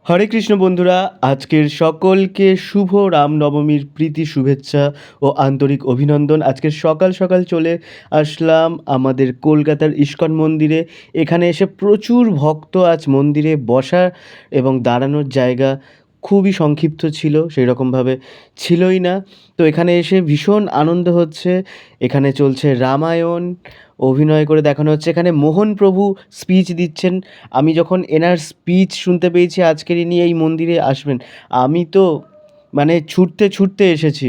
হরে কৃষ্ণ বন্ধুরা, আজকের সকলকে শুভ রামনবমীর প্রীতি শুভেচ্ছা ও আন্তরিক অভিনন্দন। আজকের সকাল সকাল চলে আসলাম আমাদের কলকাতার ইস্কন মন্দিরে। এখানে এসে প্রচুর ভক্ত, আজ মন্দিরে বসা এবং দাঁড়ানোর জায়গা খুবই সংক্ষিপ্ত ছিল, সেই রকমভাবে ছিলই না। তো এখানে এসে ভীষণ আনন্দ হচ্ছে। এখানে চলছে রামায়ণ, অভিনয় করে দেখানো হচ্ছে। এখানে মোহন প্রভু স্পিচ দিচ্ছেন। আমি যখন এনার স্পিচ শুনতে পেয়েছি আজকের ইনি এই মন্দিরে আসবেন, আমি তো মানে ছুটতে ছুটতে এসেছি।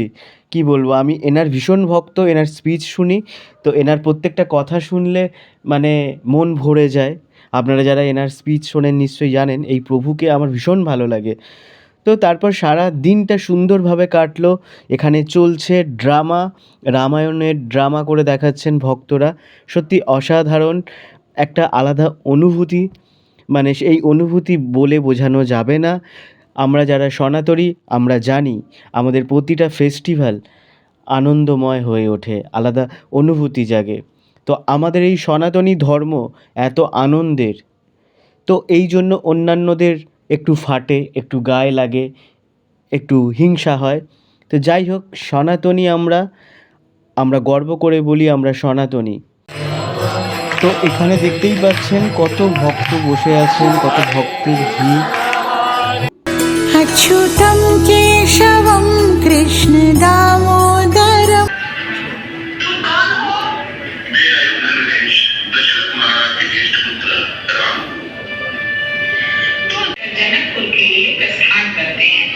কি বলবো, আমি এনার ভীষণ ভক্ত, এনার স্পিচ শুনি তো এনার প্রত্যেকটা কথা শুনলে মানে মন ভরে যায়। আপনারা যারা এনার স্পিচ শোনেন নিশ্চয়ই জানেন এই প্রভুকে আমার ভীষণ ভালো লাগে। তো তারপর সারা দিনটা সুন্দরভাবে কাটলো। এখানে চলছে ড্রামা, রামায়ণের ড্রামা করে দেখাচ্ছেন ভক্তরা। সত্যি অসাধারণ একটা আলাদা অনুভূতি, মানে সেই অনুভূতি বলে বোঝানো যাবে না। আমরা যারা সনাতনী আমরা জানি আমাদের প্রতিটা ফেস্টিভ্যাল আনন্দময় হয়ে ওঠে, আলাদা অনুভূতি জাগে। তো আমাদের এই সনাতনী ধর্ম এত আনন্দের, তো এই জন্য অন্যান্যদের একটু ফাটে, একটু গায়ে লাগে, একটু হিংসা হয়। তো যাই হোক, সনাতনী আমরা, আমরা গর্ব করে বলি আমরা সনাতনী। তো এখানে দেখতেই পাচ্ছেন কত ভক্ত বসে আছেন, কত ভক্তের ভিড়। अच्युतं केशवं कृष्ण दामोदरम्। जनकपुर के लिए प्रस्थान करते हैं।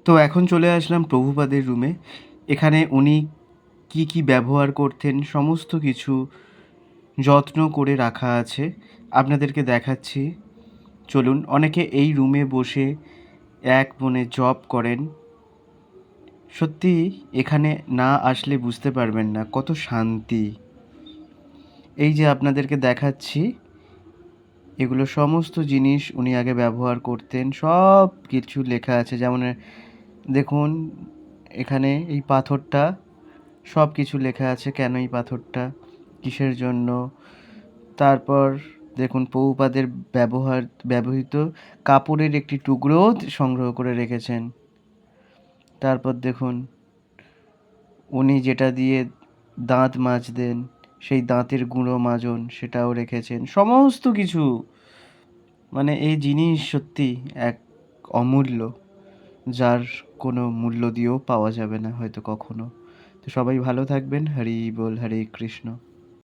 তো এখন চলে আসলাম প্রভুপাদের রুমে। এখানে উনি কি কি ব্যবহার করতেন সমস্ত কিছু যত্ন করে রাখা আছে, আপনাদেরকে দেখাচ্ছি। চলুন। অনেকে এই রুমে বসে এক মনে জপ করেন। সত্যি এখানে না আসলে বুঝতে পারবেন না কত শান্তি। এই যে আপনাদেরকে দেখাচ্ছি, এগুলো সমস্ত জিনিস উনি আগে ব্যবহার করতেন, সব কিছু লেখা আছে। যেমন দেখুন এখানে এই পাথরটা, সব কিছু লেখা আছে, কেন এই পাথরটা, কিসের জন্য। তারপর দেখুন প্রভুপাদের ব্যবহৃত কাপড়ের একটি টুকরোও সংগ্রহ করে রেখেছেন। তারপর দেখুন উনি যেটা দিয়ে দাঁত মাজতেন, সেই দাঁতের গুঁড়ো মাজন সেটাও রেখেছেন, সমস্ত কিছু। মানে এই জিনিস সত্যি এক অমূল্য, যার কোনো মূল্য দিয়েও পাওয়া যাবে না হয়তো কখনো। তো সবাই ভালো থাকবেন। হরি বল, হরে কৃষ্ণ।